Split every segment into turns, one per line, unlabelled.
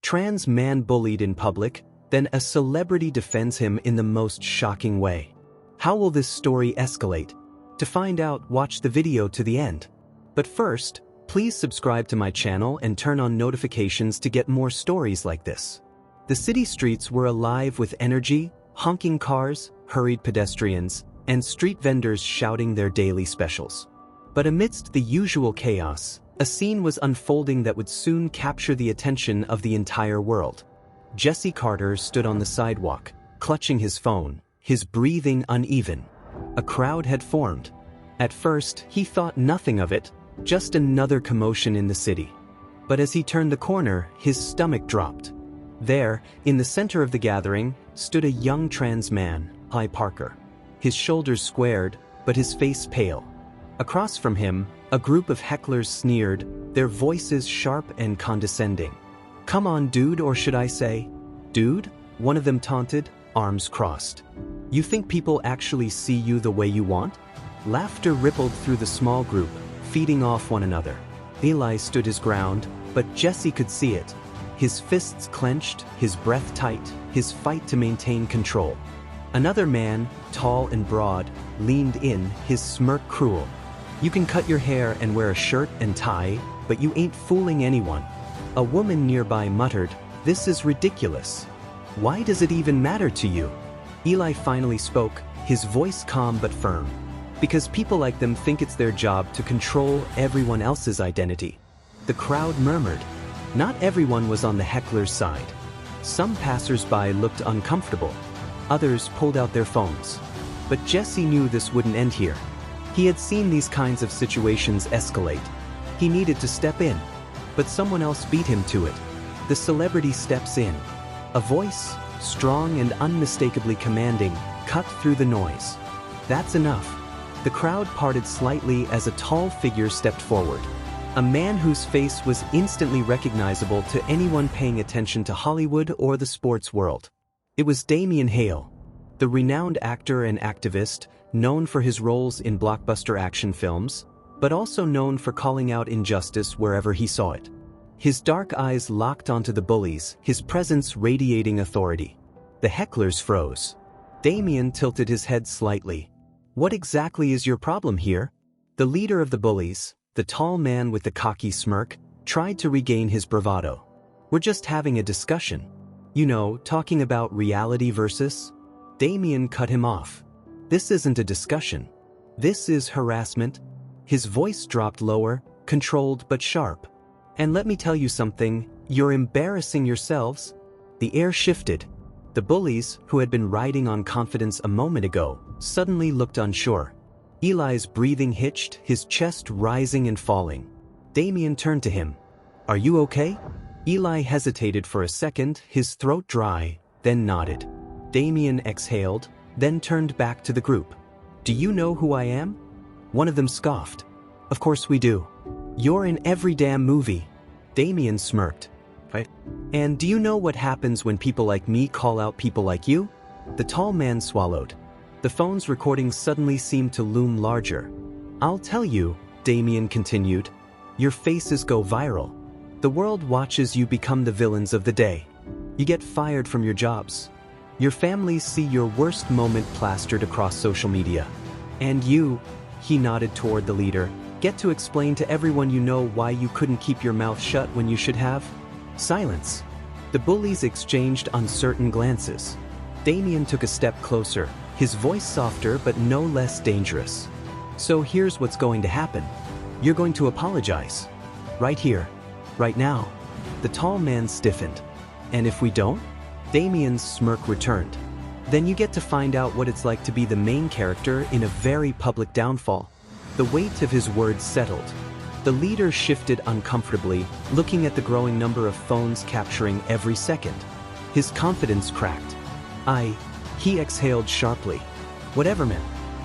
Trans man bullied in public, then a celebrity defends him in the most shocking way. How will this story escalate? To find out, watch the video to the end. But first, please subscribe to my channel and turn on notifications to get more stories like this. The city streets were alive with energy, honking cars, hurried pedestrians, and street vendors shouting their daily specials. But amidst the usual chaos, a scene was unfolding that would soon capture the attention of the entire world. Jesse Carter stood on the sidewalk, clutching his phone, his breathing uneven. A crowd had formed. At first, he thought nothing of it, just another commotion in the city. But as he turned the corner, his stomach dropped. There, in the center of the gathering, stood a young trans man, Hi Parker. His shoulders squared, but his face pale. Across from him, a group of hecklers sneered, their voices sharp and condescending. "Come on, dude, or should I say, dude?" one of them taunted, arms crossed. "You think people actually see you the way you want?" Laughter rippled through the small group, feeding off one another. Eli stood his ground, but Jesse could see it. His fists clenched, his breath tight, his fight to maintain control. Another man, tall and broad, leaned in, his smirk cruel. "You can cut your hair and wear a shirt and tie, but you ain't fooling anyone." A woman nearby muttered, "This is ridiculous. Why does it even matter to you?" Eli finally spoke, his voice calm but firm. "Because people like them think it's their job to control everyone else's identity." The crowd murmured. Not everyone was on the heckler's side. Some passers-by looked uncomfortable. Others pulled out their phones. But Jesse knew this wouldn't end here. He had seen these kinds of situations escalate. He needed to step in. But someone else beat him to it. The celebrity steps in. A voice, strong and unmistakably commanding, cut through the noise. That's enough. The crowd parted slightly as a tall figure stepped forward. A man whose face was instantly recognizable to anyone paying attention to Hollywood or the sports world. It was Damian Hale, the renowned actor and activist, known for his roles in blockbuster action films, but also known for calling out injustice wherever he saw it. His dark eyes locked onto the bullies, his presence radiating authority. The hecklers froze. Damian tilted his head slightly. "What exactly is your problem here?" The leader of the bullies, the tall man with the cocky smirk, tried to regain his bravado. "We're just having a discussion. You know, talking about reality versus..." Damian cut him off. "This isn't a discussion. This is harassment." His voice dropped lower, controlled but sharp. "And let me tell you something, you're embarrassing yourselves." The air shifted. The bullies, who had been riding on confidence a moment ago, suddenly looked unsure. Eli's breathing hitched, his chest rising and falling. Damian turned to him. "Are you okay?" Eli hesitated for a second, his throat dry, then nodded. Damian exhaled, then turned back to the group. "Do you know who I am?" One of them scoffed. "Of course we do. You're in every damn movie." Damian smirked. "Right? And do you know what happens when people like me call out people like you?" The tall man swallowed. The phone's recording suddenly seemed to loom larger. "I'll tell you," Damian continued. "Your faces go viral. The world watches you become the villains of the day. You get fired from your jobs. Your families see your worst moment plastered across social media. And you," he nodded toward the leader, "get to explain to everyone you know why you couldn't keep your mouth shut when you should have." Silence. The bullies exchanged uncertain glances. Damian took a step closer, his voice softer but no less dangerous. "So here's what's going to happen. You're going to apologize. Right here. Right now." The tall man stiffened. "And if we don't?" Damian's smirk returned. "Then you get to find out what it's like to be the main character in a very public downfall." The weight of his words settled. The leader shifted uncomfortably, looking at the growing number of phones capturing every second. His confidence cracked. He exhaled sharply. "Whatever, man.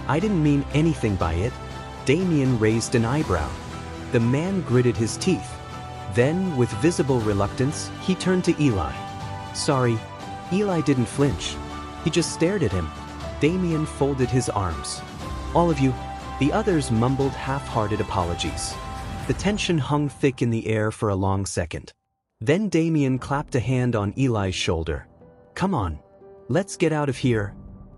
I didn't mean anything by it." Damian raised an eyebrow. The man gritted his teeth. Then, with visible reluctance, he turned to Eli. "Sorry." Eli didn't flinch. He just stared at him. Damian folded his arms. "All of you." The others mumbled half-hearted apologies. The tension hung thick in the air for a long second. Then Damien clapped a hand on Eli's shoulder. "Come on. Let's get out of here."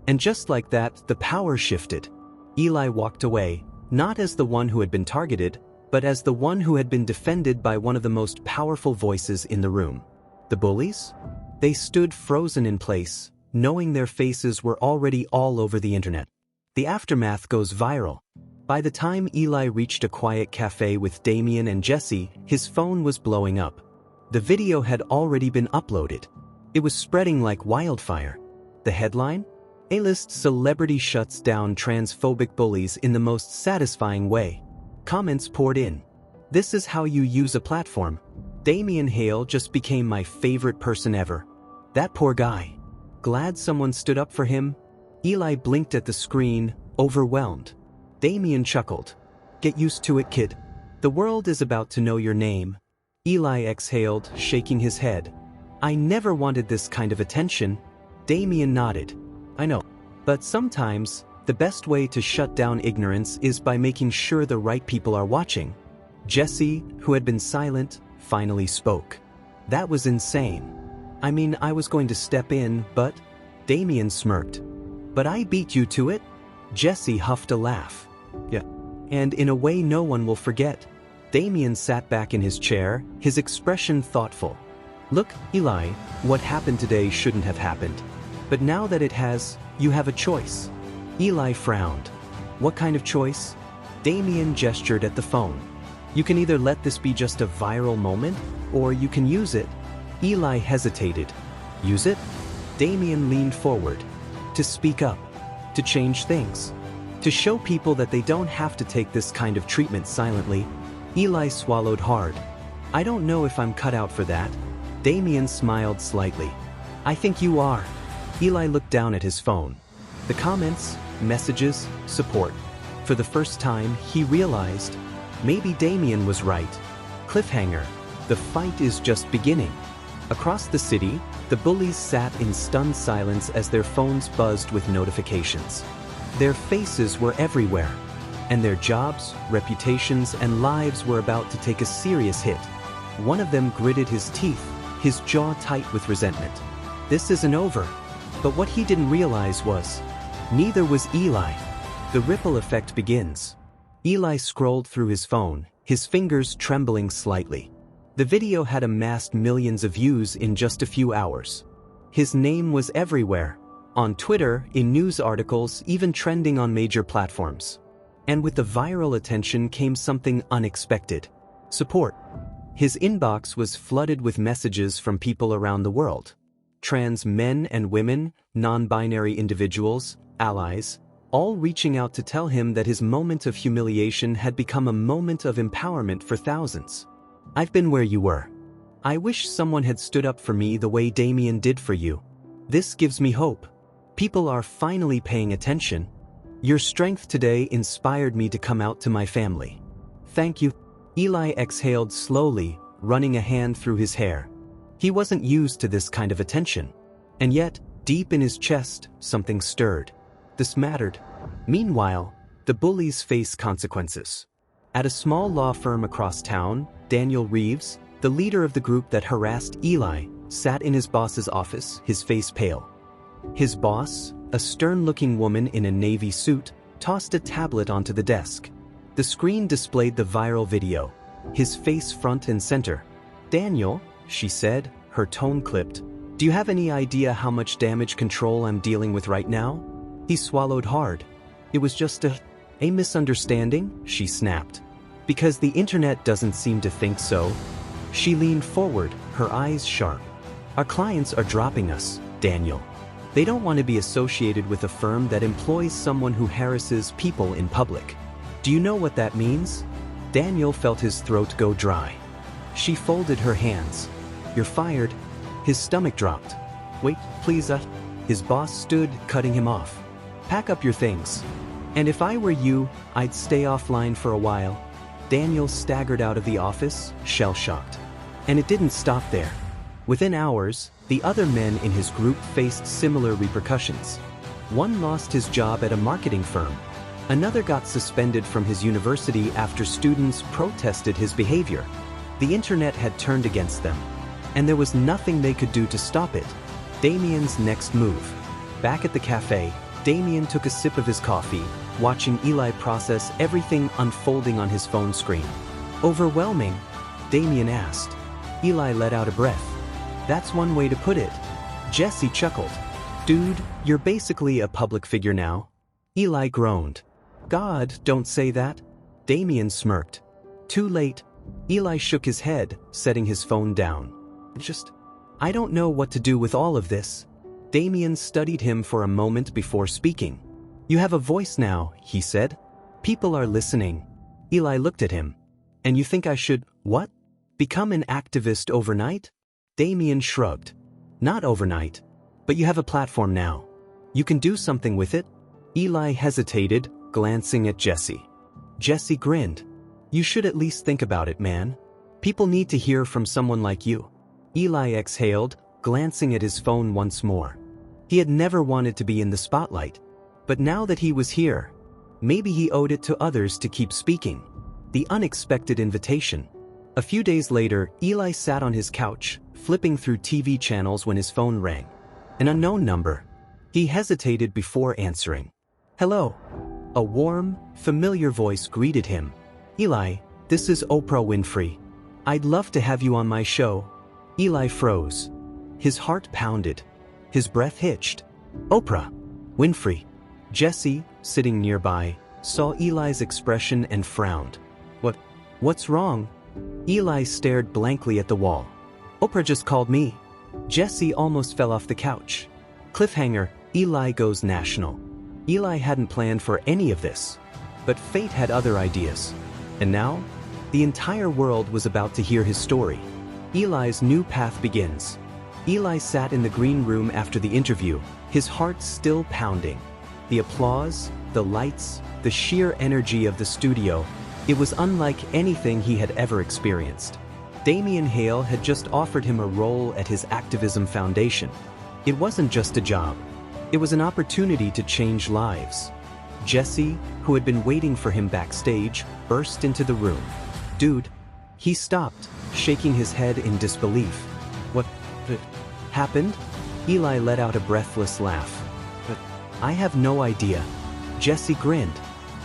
And just like that, the power shifted. Eli walked away, not as the one who had been targeted, but as the one who had been defended by one of the most powerful voices in the room. The bullies? They stood frozen in place, knowing their faces were already all over the internet. The aftermath goes viral. By the time Eli reached a quiet cafe with Damien and Jesse, his phone was blowing up. The video had already been uploaded. It was spreading like wildfire. The headline? A-list celebrity shuts down transphobic bullies in the most satisfying way. Comments poured in. "This is how you use a platform. Damien Hale just became my favorite person ever. That poor guy. Glad someone stood up for him." Eli blinked at the screen, overwhelmed. Damien chuckled. "Get used to it, kid. The world is about to know your name." Eli exhaled, shaking his head. "I never wanted this kind of attention." Damien nodded. "I know. But sometimes, the best way to shut down ignorance is by making sure the right people are watching." Jesse, who had been silent, finally spoke. "That was insane. I mean, I was going to step in, but..." Damien smirked. "But I beat you to it?" Jesse huffed a laugh. "Yeah. And in a way no one will forget." Damien sat back in his chair, his expression thoughtful. "Look, Eli, what happened today shouldn't have happened. But now that it has, you have a choice." Eli frowned. "What kind of choice?" Damien gestured at the phone. "You can either let this be just a viral moment, or you can use it." Eli hesitated. "Use it?" Damien leaned forward. "To speak up. To change things. To show people that they don't have to take this kind of treatment silently." Eli swallowed hard. "I don't know if I'm cut out for that." Damien smiled slightly. "I think you are." Eli looked down at his phone. The comments, messages, support. For the first time, he realized, maybe Damien was right. Cliffhanger. The fight is just beginning. Across the city, the bullies sat in stunned silence as their phones buzzed with notifications. Their faces were everywhere, and their jobs, reputations, and lives were about to take a serious hit. One of them gritted his teeth, his jaw tight with resentment. This isn't over. But what he didn't realize was, neither was Eli. The ripple effect begins. Eli scrolled through his phone, his fingers trembling slightly. The video had amassed millions of views in just a few hours. His name was everywhere. On Twitter, in news articles, even trending on major platforms. And with the viral attention came something unexpected. Support. His inbox was flooded with messages from people around the world. Trans men and women, non-binary individuals, allies, all reaching out to tell him that his moment of humiliation had become a moment of empowerment for thousands. "I've been where you were. I wish someone had stood up for me the way Damien did for you. This gives me hope. People are finally paying attention. Your strength today inspired me to come out to my family. Thank you." Eli exhaled slowly, running a hand through his hair. He wasn't used to this kind of attention. And yet, deep in his chest, something stirred. This mattered. Meanwhile, the bullies face consequences. At a small law firm across town, Daniel Reeves, the leader of the group that harassed Eli, sat in his boss's office, his face pale. His boss, a stern-looking woman in a navy suit, tossed a tablet onto the desk. The screen displayed the viral video, his face front and center. "Daniel," she said, her tone clipped, "do you have any idea how much damage control I'm dealing with right now?" He swallowed hard. "It was just a misunderstanding," she snapped. "Because the internet doesn't seem to think so." She leaned forward, her eyes sharp. "Our clients are dropping us, Daniel. They don't want to be associated with a firm that employs someone who harasses people in public. Do you know what that means?" Daniel felt his throat go dry. She folded her hands. "You're fired." His stomach dropped. "Wait, please, His boss stood, cutting him off. "Pack up your things. And if I were you, I'd stay offline for a while." Daniel staggered out of the office, shell-shocked. And it didn't stop there. Within hours, the other men in his group faced similar repercussions. One lost his job at a marketing firm. Another got suspended from his university after students protested his behavior. The internet had turned against them. and there was nothing they could do to stop it. Damien's next move. Back at the cafe, Damien took a sip of his coffee, watching Eli process everything unfolding on his phone screen. Overwhelming? Damien asked. Eli let out a breath. That's one way to put it. Jesse chuckled. Dude, you're basically a public figure now. Eli groaned. God, don't say that. Damien smirked. Too late. Eli shook his head, setting his phone down. I don't know what to do with all of this. Damien studied him for a moment before speaking. You have a voice now, he said. People are listening. Eli looked at him. And you think I should, what? Become an activist overnight? Damien shrugged. Not overnight. But you have a platform now. You can do something with it. Eli hesitated, glancing at Jesse. Jesse grinned. You should at least think about it, man. People need to hear from someone like you. Eli exhaled, glancing at his phone once more. He had never wanted to be in the spotlight. But now that he was here, maybe he owed it to others to keep speaking. The unexpected invitation. A few days later, Eli sat on his couch, flipping through TV channels when his phone rang. An unknown number. He hesitated before answering. Hello. A warm, familiar voice greeted him. Eli, this is Oprah Winfrey. I'd love to have you on my show. Eli froze. His heart pounded. His breath hitched. Oprah Winfrey. Jesse, sitting nearby, saw Eli's expression and frowned. What's wrong? Eli stared blankly at the wall. Oprah just called me. Jesse almost fell off the couch. Cliffhanger, Eli goes national. Eli hadn't planned for any of this. But fate had other ideas. And now, the entire world was about to hear his story. Eli's new path begins. Eli sat in the green room after the interview, his heart still pounding. The applause, the lights, the sheer energy of the studio, it was unlike anything he had ever experienced. Damien Hale had just offered him a role at his activism foundation. It wasn't just a job. It was an opportunity to change lives. Jesse, who had been waiting for him backstage, burst into the room. Dude. He stopped, shaking his head in disbelief. What happened? Eli let out a breathless laugh. But I have no idea. Jesse grinned.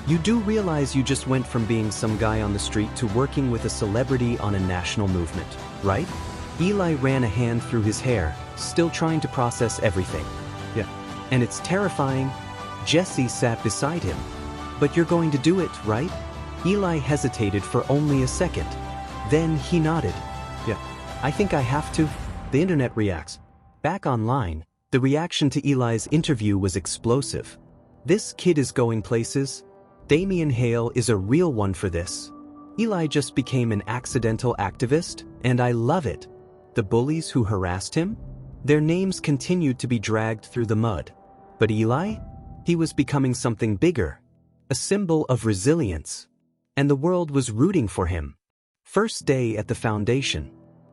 You do realize you just went from being some guy on the street to working with a celebrity on a national movement, right? Eli ran a hand through his hair, still trying to process everything. Yeah. And it's terrifying. Jesse sat beside him. But you're going to do it, right? Eli hesitated for only a second. Then he nodded. Yeah. I think I have to. The internet reacts. Back online, the reaction to Eli's interview was explosive. This kid is going places. Damien Hale is a real one for this. Eli just became an accidental activist, and I love it. The bullies who harassed him? Their names continued to be dragged through the mud. But Eli? He was becoming something bigger. A symbol of resilience. And the world was rooting for him. First day at the foundation.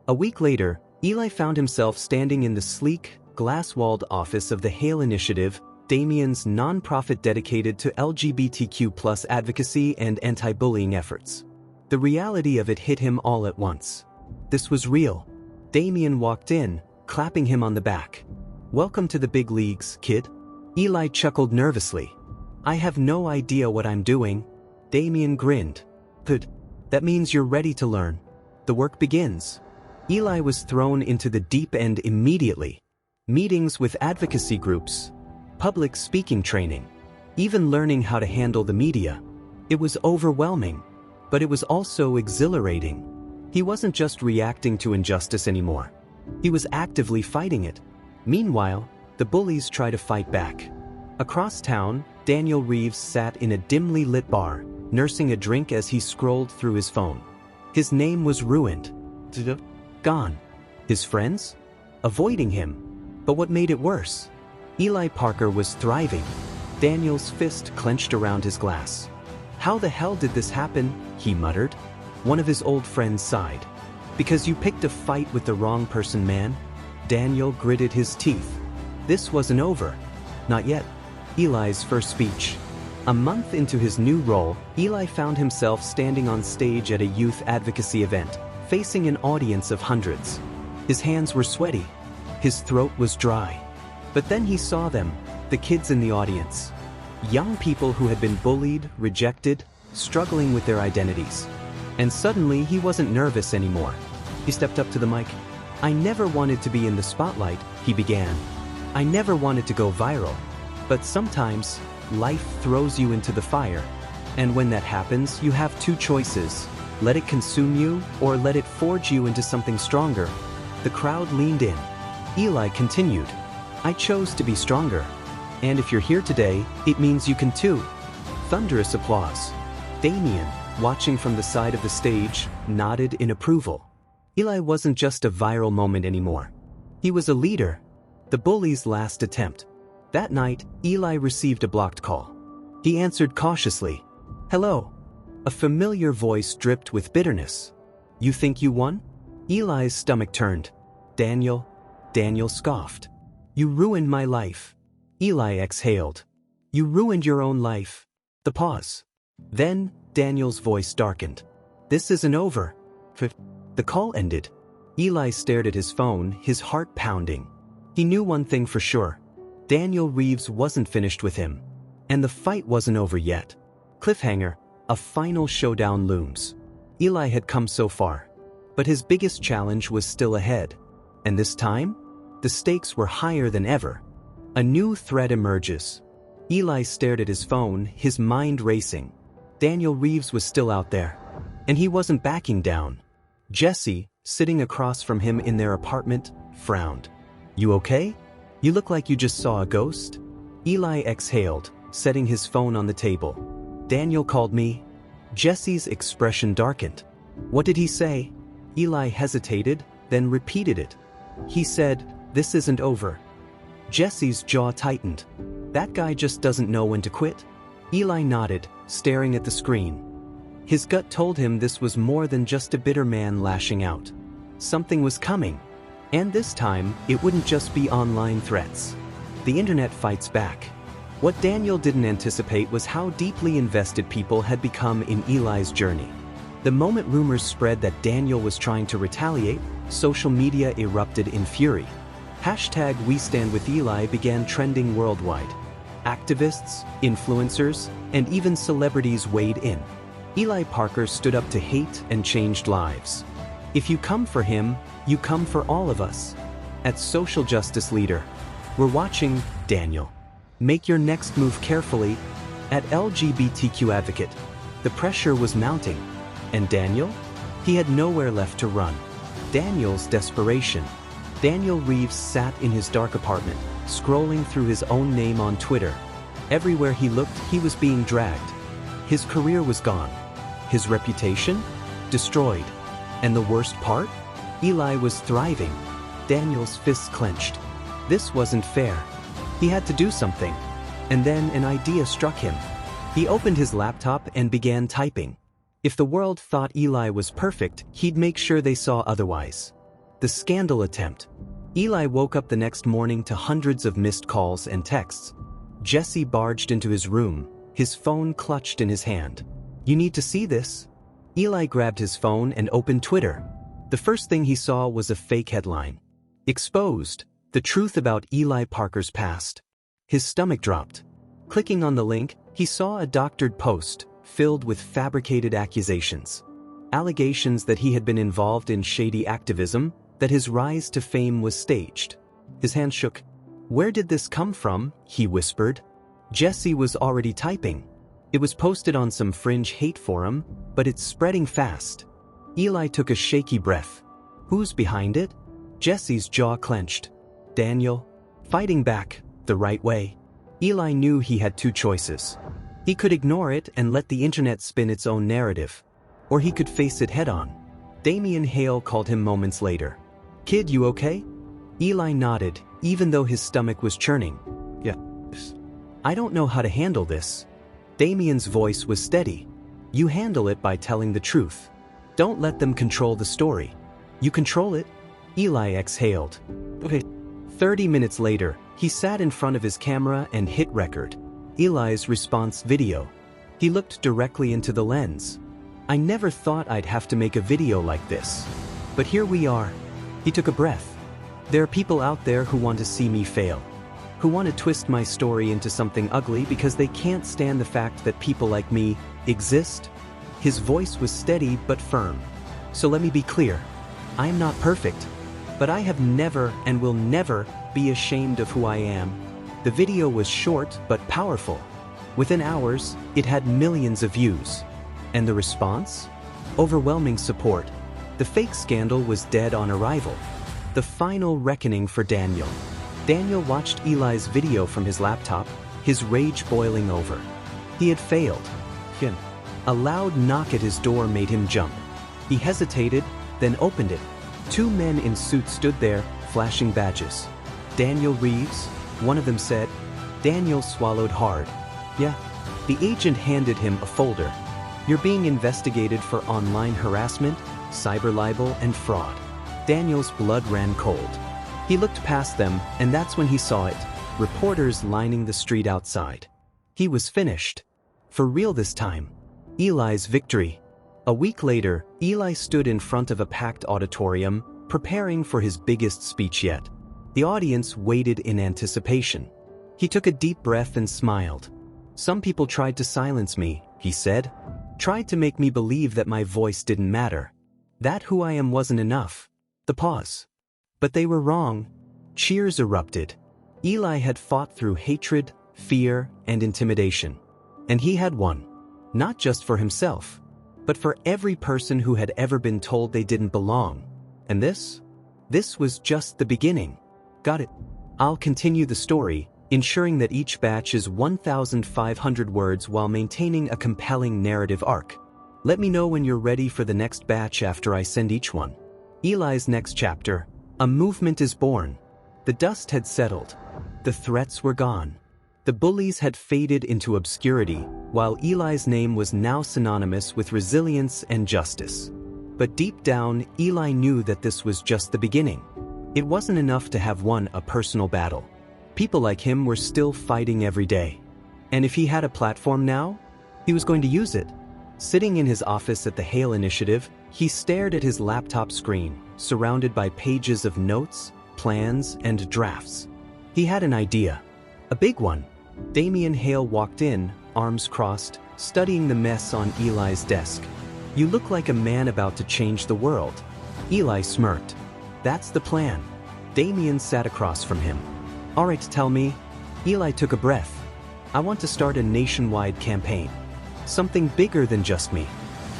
A week later, Eli found himself standing in the sleek, glass-walled office of the Hale Initiative, Damien's nonprofit dedicated to LGBTQ+ advocacy and anti-bullying efforts. The reality of it hit him all at once. This was real. Damien walked in, clapping him on the back. Welcome to the big leagues, kid. Eli chuckled nervously. I have no idea what I'm doing. Damien grinned. Good. That means you're ready to learn. The work begins. Eli was thrown into the deep end immediately. Meetings with advocacy groups. Public speaking training. Even learning how to handle the media. It was overwhelming. But it was also exhilarating. He wasn't just reacting to injustice anymore. He was actively fighting it. Meanwhile, the bullies try to fight back. Across town, Daniel Reeves sat in a dimly lit bar, nursing a drink as he scrolled through his phone. His name was ruined. Gone. His friends? Avoiding him. But what made it worse? Eli Parker was thriving. Daniel's fist clenched around his glass. How the hell did this happen? He muttered. One of his old friends sighed. Because you picked a fight with the wrong person, man. Daniel gritted his teeth. This wasn't over. Not yet. Eli's first speech. A month into his new role, Eli found himself standing on stage at a youth advocacy event, facing an audience of hundreds. His hands were sweaty. His throat was dry. But then he saw them, the kids in the audience. Young people who had been bullied, rejected, struggling with their identities. And suddenly he wasn't nervous anymore. He stepped up to the mic. "I never wanted to be in the spotlight," he began. "I never wanted to go viral. But sometimes, life throws you into the fire. And when that happens, you have two choices. Let it consume you, or let it forge you into something stronger." The crowd leaned in. Eli continued, "I chose to be stronger. And if you're here today, it means you can too." Thunderous applause. Damien, watching from the side of the stage, nodded in approval. Eli wasn't just a viral moment anymore. He was a leader. The bully's last attempt. That night, Eli received a blocked call. He answered cautiously. "Hello." A familiar voice dripped with bitterness. "You think you won?" Eli's stomach turned. "Daniel." Daniel scoffed. "You ruined my life." Eli exhaled. "You ruined your own life." The pause. Then, Daniel's voice darkened. "This isn't over." The call ended. Eli stared at his phone, his heart pounding. He knew one thing for sure. Daniel Reeves wasn't finished with him. And the fight wasn't over yet. Cliffhanger, a final showdown looms. Eli had come so far. But his biggest challenge was still ahead. And this time, the stakes were higher than ever. A new threat emerges. Eli stared at his phone, his mind racing. Daniel Reeves was still out there. And he wasn't backing down. Jesse, sitting across from him in their apartment, frowned. "You okay? You look like you just saw a ghost." Eli exhaled, setting his phone on the table. "Daniel called me." Jesse's expression darkened. "What did he say?" Eli hesitated, then repeated it. "He said, 'This isn't over.'" Jesse's jaw tightened. "That guy just doesn't know when to quit." Eli nodded, staring at the screen. His gut told him this was more than just a bitter man lashing out. Something was coming. And this time, it wouldn't just be online threats. The internet fights back. What Daniel didn't anticipate was how deeply invested people had become in Eli's journey. The moment rumors spread that Daniel was trying to retaliate, social media erupted in fury. #WeStandWithEli began trending worldwide. Activists, influencers, and even celebrities weighed in. Eli Parker stood up to hate and changed lives. If you come for him, you come for all of us. At Social Justice Leader, we're watching, Daniel. Make your next move carefully. At LGBTQ Advocate, the pressure was mounting. And Daniel? He had nowhere left to run. Daniel's desperation. Daniel Reeves sat in his dark apartment, scrolling through his own name on Twitter. Everywhere he looked, he was being dragged. His career was gone. His reputation? Destroyed. And the worst part? Eli was thriving. Daniel's fists clenched. This wasn't fair. He had to do something. And then an idea struck him. He opened his laptop and began typing. If the world thought Eli was perfect, he'd make sure they saw otherwise. The scandal attempt. Eli woke up the next morning to hundreds of missed calls and texts. Jesse barged into his room, his phone clutched in his hand. "You need to see this." Eli grabbed his phone and opened Twitter. The first thing he saw was a fake headline. Exposed, the truth about Eli Parker's past. His stomach dropped. Clicking on the link, he saw a doctored post, filled with fabricated accusations. Allegations that he had been involved in shady activism, that his rise to fame was staged. His hand shook. "Where did this come from?" he whispered. Jesse was already typing. It was posted on some fringe hate forum, but it's spreading fast. Eli took a shaky breath. Who's behind it? Jesse's jaw clenched. Daniel. Fighting back, the right way. Eli knew he had two choices. He could ignore it and let the internet spin its own narrative. Or he could face it head-on. Damien Hale called him moments later. "Kid, you okay?" Eli nodded, even though his stomach was churning. "Yeah. I don't know how to handle this." Damien's voice was steady. "You handle it by telling the truth. Don't let them control the story. You control it." Eli exhaled. "Okay." 30 minutes later, he sat in front of his camera and hit record. Eli's response video. He looked directly into the lens. "I never thought I'd have to make a video like this. But here we are." He took a breath. There are people out there who want to see me fail, who want to twist my story into something ugly because they can't stand the fact that people like me exist. His voice was steady but firm. So let me be clear. I am not perfect, but I have never and will never be ashamed of who I am. The video was short but powerful. Within hours, it had millions of views. And the response? Overwhelming support. The fake scandal was dead on arrival. The final reckoning for Daniel. Daniel watched Eli's video from his laptop, his rage boiling over. He had failed. A loud knock at his door made him jump. He hesitated, then opened it. Two men in suits stood there, flashing badges. Daniel Reeves, one of them said. Daniel swallowed hard. Yeah. The agent handed him a folder. You're being investigated for online harassment, cyber libel, and fraud. Daniel's blood ran cold. He looked past them, and that's when he saw it. Reporters lining the street outside. He was finished. For real this time. Eli's victory. A week later, Eli stood in front of a packed auditorium, preparing for his biggest speech yet. The audience waited in anticipation. He took a deep breath and smiled. Some people tried to silence me, he said. Tried to make me believe that my voice didn't matter. That who I am wasn't enough. The pause. But they were wrong. Cheers erupted. Eli had fought through hatred, fear, and intimidation. And he had won. Not just for himself, but for every person who had ever been told they didn't belong. And this was just the beginning. Got it. I'll continue the story, ensuring that each batch is 1,500 words while maintaining a compelling narrative arc. Let me know when you're ready for the next batch after I send each one. Eli's next chapter. A movement is born. The dust had settled. The threats were gone. The bullies had faded into obscurity, while Eli's name was now synonymous with resilience and justice. But deep down, Eli knew that this was just the beginning. It wasn't enough to have won a personal battle. People like him were still fighting every day. And if he had a platform now, he was going to use it. Sitting in his office at the Hale Initiative, he stared at his laptop screen, surrounded by pages of notes, plans, and drafts. He had an idea. A big one. Damian Hale walked in, arms crossed, studying the mess on Eli's desk. You look like a man about to change the world. Eli smirked. That's the plan. Damian sat across from him. All right, tell me. Eli took a breath. I want to start a nationwide campaign. Something bigger than just me.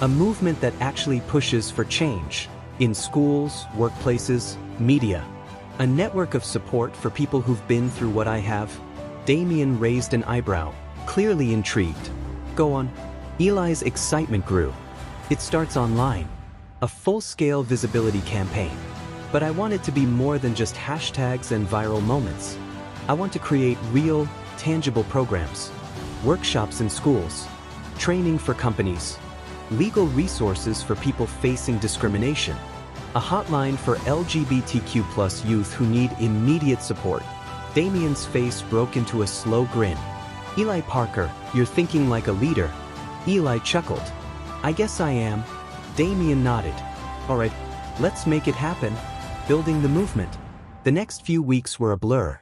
A movement that actually pushes for change. In schools, workplaces, media. A network of support for people who've been through what I have. Damian raised an eyebrow, clearly intrigued. Go on. Eli's excitement grew. It starts online. A full-scale visibility campaign. But I want it to be more than just hashtags and viral moments. I want to create real, tangible programs. Workshops in schools. Training for companies. Legal resources for people facing discrimination. A hotline for LGBTQ+ youth who need immediate support. Damian's face broke into a slow grin. Eli Parker, you're thinking like a leader. Eli chuckled. I guess I am. Damian nodded. All right, let's make it happen. Building the movement. The next few weeks were a blur.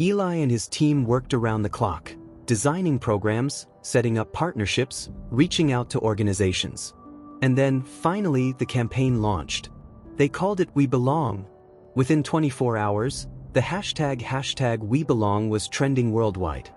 Eli and his team worked around the clock, designing programs, setting up partnerships, reaching out to organizations. And then, finally, the campaign launched. They called it We Belong. Within 24 hours, the hashtag #WeBelong was trending worldwide.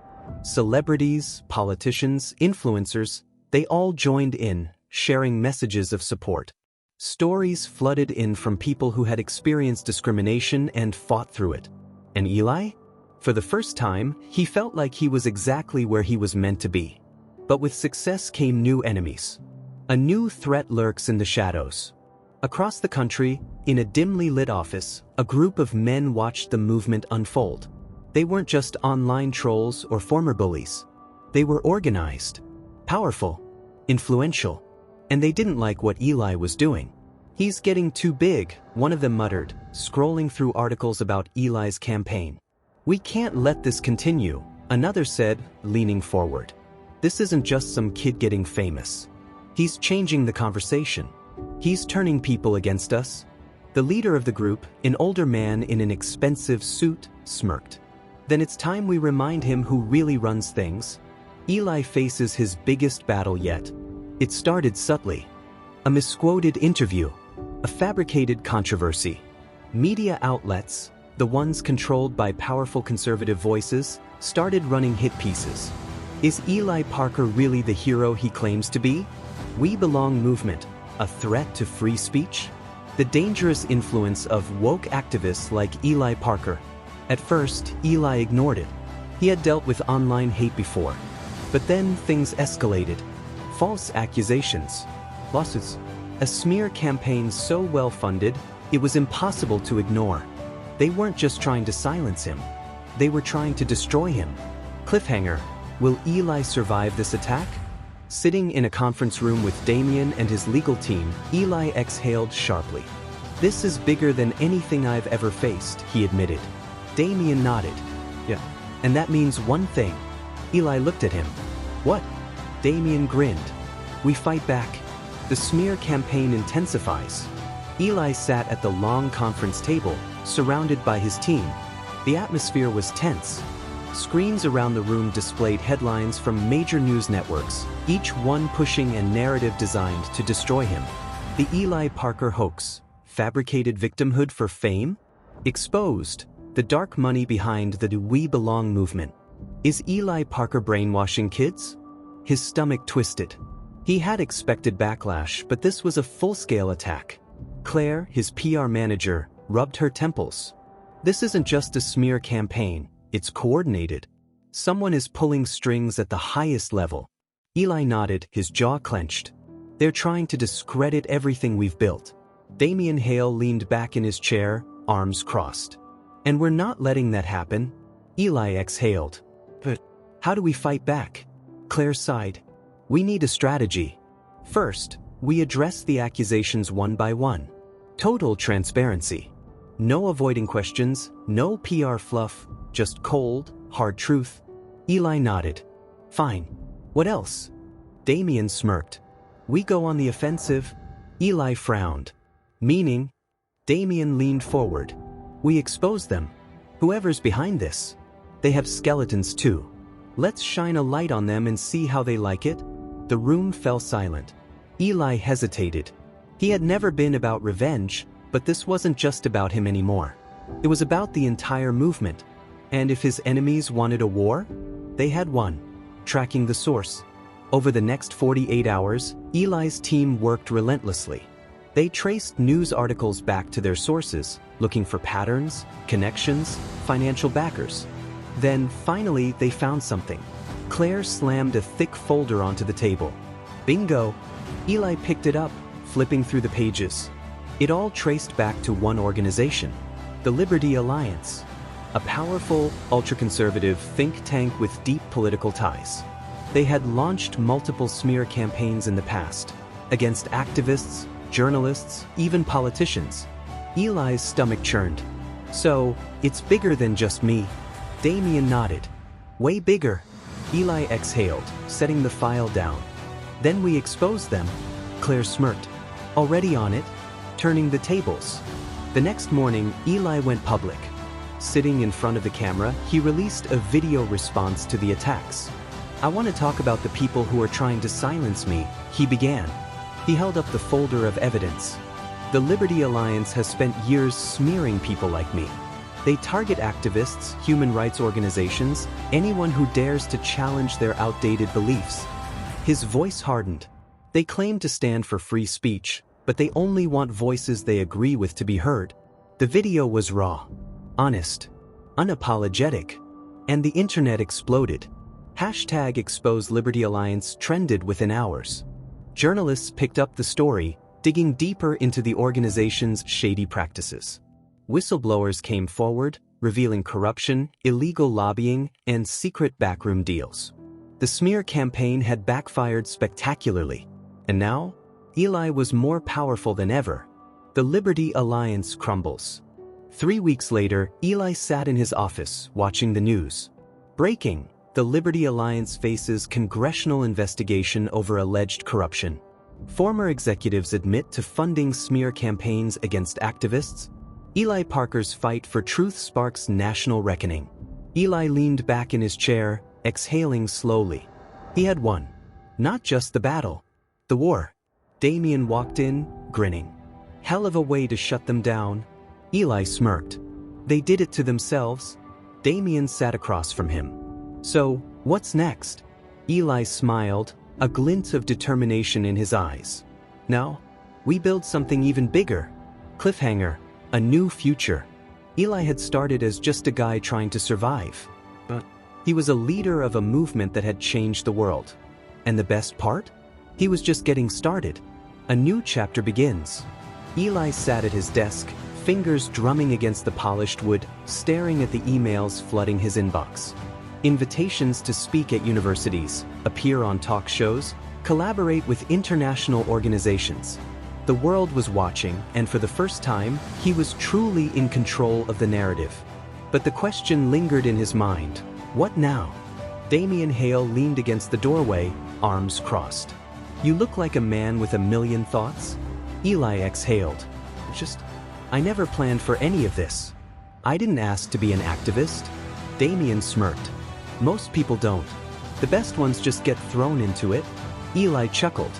Celebrities, politicians, influencers, they all joined in, sharing messages of support. Stories flooded in from people who had experienced discrimination and fought through it. And Eli? For the first time, he felt like he was exactly where he was meant to be. But with success came new enemies. A new threat lurks in the shadows. Across the country, in a dimly lit office, a group of men watched the movement unfold. They weren't just online trolls or former bullies. They were organized, powerful, influential, and they didn't like what Eli was doing. He's getting too big, one of them muttered, scrolling through articles about Eli's campaign. We can't let this continue, another said, leaning forward. This isn't just some kid getting famous. He's changing the conversation. He's turning people against us. The leader of the group, an older man in an expensive suit, smirked. Then it's time we remind him who really runs things. Eli faces his biggest battle yet. It started subtly. A misquoted interview. A fabricated controversy. Media outlets, the ones controlled by powerful conservative voices, started running hit pieces. Is Eli Parker really the hero he claims to be? We Belong movement, a threat to free speech? The dangerous influence of woke activists like Eli Parker. At first, Eli ignored it. He had dealt with online hate before. But then things escalated. False accusations. Lawsuits. A smear campaign so well-funded, it was impossible to ignore. They weren't just trying to silence him. They were trying to destroy him. Cliffhanger. Will Eli survive this attack? Sitting in a conference room with Damien and his legal team, Eli exhaled sharply. This is bigger than anything I've ever faced, he admitted. Damien nodded. Yeah. And that means one thing. Eli looked at him. What? Damien grinned. We fight back. The smear campaign intensifies. Eli sat at the long conference table, surrounded by his team. The atmosphere was tense. Screens around the room displayed headlines from major news networks, each one pushing a narrative designed to destroy him. The Eli Parker hoax. Fabricated victimhood for fame? Exposed. The dark money behind the We Belong movement. Is Eli Parker brainwashing kids? His stomach twisted. He had expected backlash, but this was a full-scale attack. Claire, his PR manager, rubbed her temples. This isn't just a smear campaign. It's coordinated. Someone is pulling strings at the highest level. Eli nodded, his jaw clenched. They're trying to discredit everything we've built. Damien Hale leaned back in his chair, arms crossed. And we're not letting that happen. Eli exhaled. But how do we fight back? Claire sighed. We need a strategy. First, we address the accusations one by one. Total transparency. No avoiding questions, no PR fluff, just cold, hard truth. Eli nodded. Fine. What else? Damien smirked. We go on the offensive. Eli frowned. Meaning? Damien leaned forward. We expose them. Whoever's behind this. They have skeletons too. Let's shine a light on them and see how they like it. The room fell silent. Eli hesitated. He had never been about revenge, but this wasn't just about him anymore. It was about the entire movement. And if his enemies wanted a war, they had one. Tracking the source. Over the next 48 hours, Eli's team worked relentlessly. They traced news articles back to their sources, looking for patterns, connections, financial backers. Then, finally, they found something. Claire slammed a thick folder onto the table. Bingo! Eli picked it up, flipping through the pages. It all traced back to one organization, the Liberty Alliance. A powerful, ultra-conservative think tank with deep political ties. They had launched multiple smear campaigns in the past, against activists, journalists, even politicians. Eli's stomach churned. So, it's bigger than just me. Damien nodded. Way bigger. Eli exhaled, setting the file down. Then we exposed them. Claire smirked. Already on it? Turning the tables. The next morning, Eli went public. Sitting in front of the camera, he released a video response to the attacks. I want to talk about the people who are trying to silence me, he began. He held up the folder of evidence. The Liberty Alliance has spent years smearing people like me. They target activists, human rights organizations, anyone who dares to challenge their outdated beliefs. His voice hardened. They claim to stand for free speech, but they only want voices they agree with to be heard. The video was raw, honest, unapologetic, and the internet exploded. Hashtag Expose Liberty Alliance trended within hours. Journalists picked up the story, digging deeper into the organization's shady practices. Whistleblowers came forward, revealing corruption, illegal lobbying, and secret backroom deals. The smear campaign had backfired spectacularly. And now, Eli was more powerful than ever. The Liberty Alliance crumbles. 3 weeks later, Eli sat in his office, watching the news. Breaking: the Liberty Alliance faces congressional investigation over alleged corruption. Former executives admit to funding smear campaigns against activists. Eli Parker's fight for truth sparks national reckoning. Eli leaned back in his chair, exhaling slowly. He had won. Not just the battle. The war. Damien walked in, grinning. Hell of a way to shut them down. Eli smirked. They did it to themselves. Damien sat across from him. So, what's next? Eli smiled, a glint of determination in his eyes. Now, we build something even bigger. Cliffhanger, a new future. Eli had started as just a guy trying to survive. But he was a leader of a movement that had changed the world. And the best part? He was just getting started. A new chapter begins. Eli sat at his desk, fingers drumming against the polished wood, staring at the emails flooding his inbox. Invitations to speak at universities, appear on talk shows, collaborate with international organizations. The world was watching, and for the first time, he was truly in control of the narrative. But the question lingered in his mind. What now? Damien Hale leaned against the doorway, arms crossed. You look like a man with a million thoughts. Eli exhaled. I never planned for any of this. I didn't ask to be an activist. Damien smirked. Most people don't. The best ones just get thrown into it. Eli chuckled.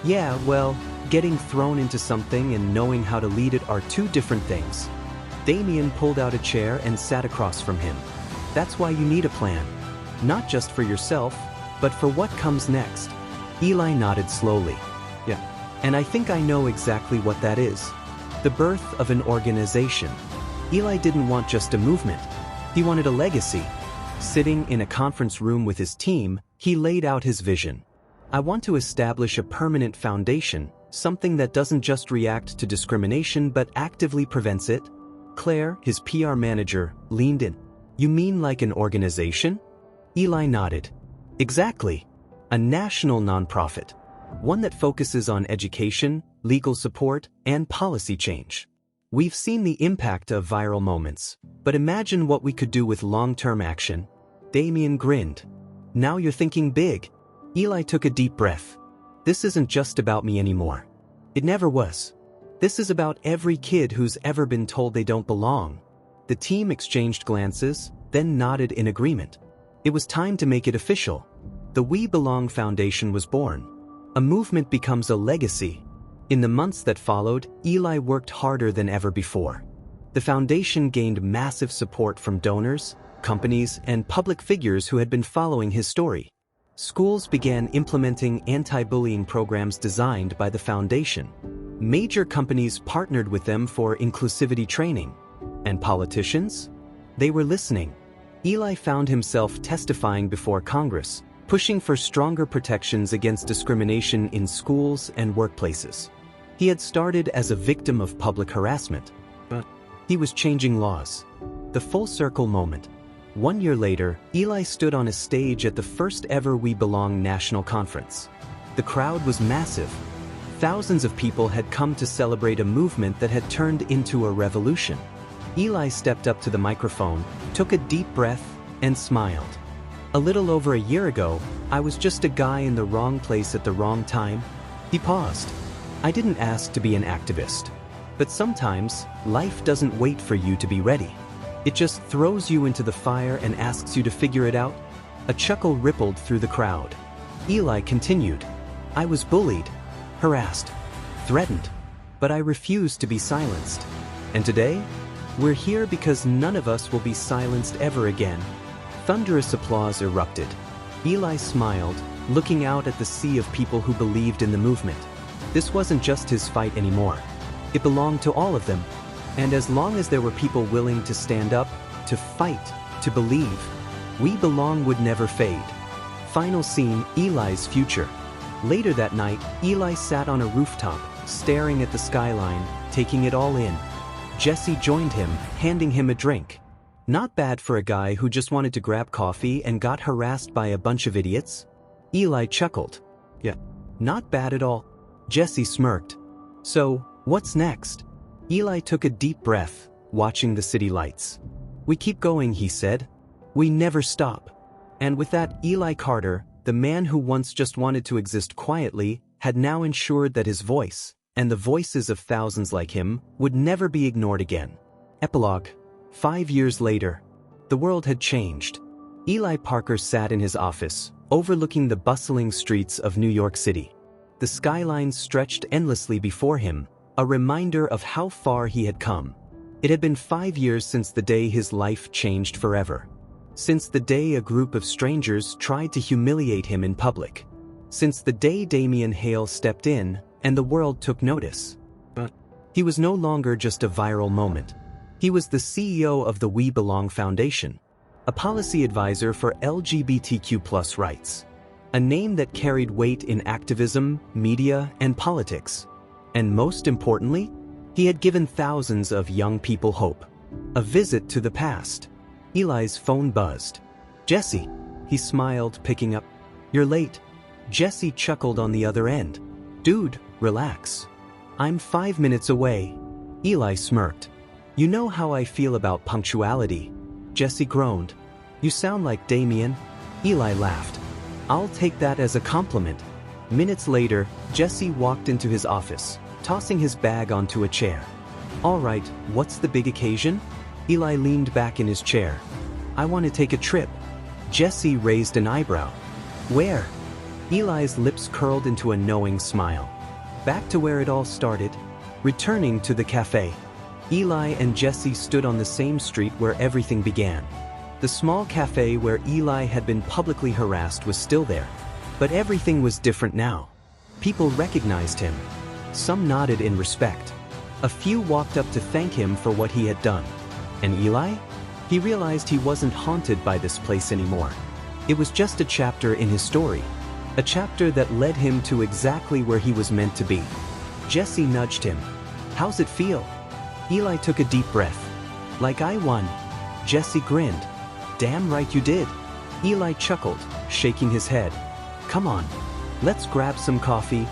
Yeah, well, getting thrown into something and knowing how to lead it are two different things. Damien pulled out a chair and sat across from him. That's why you need a plan. Not just for yourself, but for what comes next. Eli nodded slowly. Yeah. And I think I know exactly what that is. The birth of an organization. Eli didn't want just a movement. He wanted a legacy. Sitting in a conference room with his team, he laid out his vision. I want to establish a permanent foundation, something that doesn't just react to discrimination but actively prevents it. Claire, his PR manager, leaned in. You mean like an organization? Eli nodded. Exactly. A national nonprofit. One that focuses on education, legal support, and policy change. We've seen the impact of viral moments, but imagine what we could do with long-term action. Damien grinned. Now you're thinking big. Eli took a deep breath. This isn't just about me anymore. It never was. This is about every kid who's ever been told they don't belong. The team exchanged glances, then nodded in agreement. It was time to make it official. The We Belong Foundation was born. A movement becomes a legacy. In the months that followed, Eli worked harder than ever before. The foundation gained massive support from donors, companies, and public figures who had been following his story. Schools began implementing anti-bullying programs designed by the foundation. Major companies partnered with them for inclusivity training. And politicians? They were listening. Eli found himself testifying before Congress, pushing for stronger protections against discrimination in schools and workplaces. He had started as a victim of public harassment, but he was changing laws. The full circle moment. 1 year later, Eli stood on a stage at the first ever We Belong national conference. The crowd was massive. Thousands of people had come to celebrate a movement that had turned into a revolution. Eli stepped up to the microphone, took a deep breath, and smiled. A little over a year ago, I was just a guy in the wrong place at the wrong time. He paused. I didn't ask to be an activist. But sometimes, life doesn't wait for you to be ready. It just throws you into the fire and asks you to figure it out. A chuckle rippled through the crowd. Eli continued. I was bullied, harassed, threatened, but I refused to be silenced. And today, we're here because none of us will be silenced ever again. Thunderous applause erupted. Eli smiled, looking out at the sea of people who believed in the movement. This wasn't just his fight anymore. It belonged to all of them. And as long as there were people willing to stand up, to fight, to believe, We Belong would never fade. Final scene, Eli's future. Later that night, Eli sat on a rooftop, staring at the skyline, taking it all in. Jesse joined him, handing him a drink. Not bad for a guy who just wanted to grab coffee and got harassed by a bunch of idiots. Eli chuckled. Yeah, not bad at all. Jesse smirked. So, what's next? Eli took a deep breath, watching the city lights. We keep going, he said. We never stop. And with that, Eli Carter, the man who once just wanted to exist quietly, had now ensured that his voice, and the voices of thousands like him, would never be ignored again. Epilogue. 5 years later. The world had changed. Eli Parker sat in his office, overlooking the bustling streets of New York City. The skyline stretched endlessly before him, a reminder of how far he had come. It had been 5 years since the day his life changed forever. Since the day a group of strangers tried to humiliate him in public. Since the day Damian Hale stepped in, and the world took notice. But he was no longer just a viral moment. He was the CEO of the We Belong Foundation, a policy advisor for LGBTQ+ rights. A name that carried weight in activism, media, and politics. And most importantly, he had given thousands of young people hope. A visit to the past. Eli's phone buzzed. "Jesse," he smiled, picking up. "You're late." Jesse chuckled on the other end. "Dude, relax. I'm 5 minutes away." Eli smirked. "You know how I feel about punctuality." Jesse groaned. "You sound like Damian." Eli laughed. "I'll take that as a compliment." Minutes later, Jesse walked into his office, tossing his bag onto a chair. "All right, what's the big occasion?" Eli leaned back in his chair. "I want to take a trip." Jesse raised an eyebrow. "Where?" Eli's lips curled into a knowing smile. "Back to where it all started." Returning to the cafe. Eli and Jesse stood on the same street where everything began. The small cafe where Eli had been publicly harassed was still there. But everything was different now. People recognized him. Some nodded in respect. A few walked up to thank him for what he had done. And Eli? He realized he wasn't haunted by this place anymore. It was just a chapter in his story. A chapter that led him to exactly where he was meant to be. Jesse nudged him. "How's it feel?" Eli took a deep breath. "Like I won." Jesse grinned. "Damn right you did." Eli chuckled, shaking his head. "Come on, let's grab some coffee."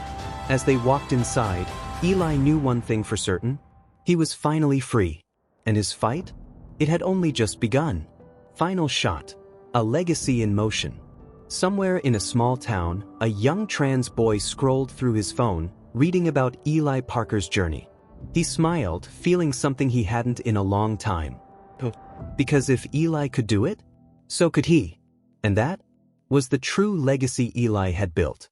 As they walked inside, Eli knew one thing for certain. He was finally free. And his fight? It had only just begun. Final shot. A legacy in motion. Somewhere in a small town, a young trans boy scrolled through his phone, reading about Eli Parker's journey. He smiled, feeling something he hadn't in a long time. Because if Eli could do it, so could he. And that was the true legacy Eli had built.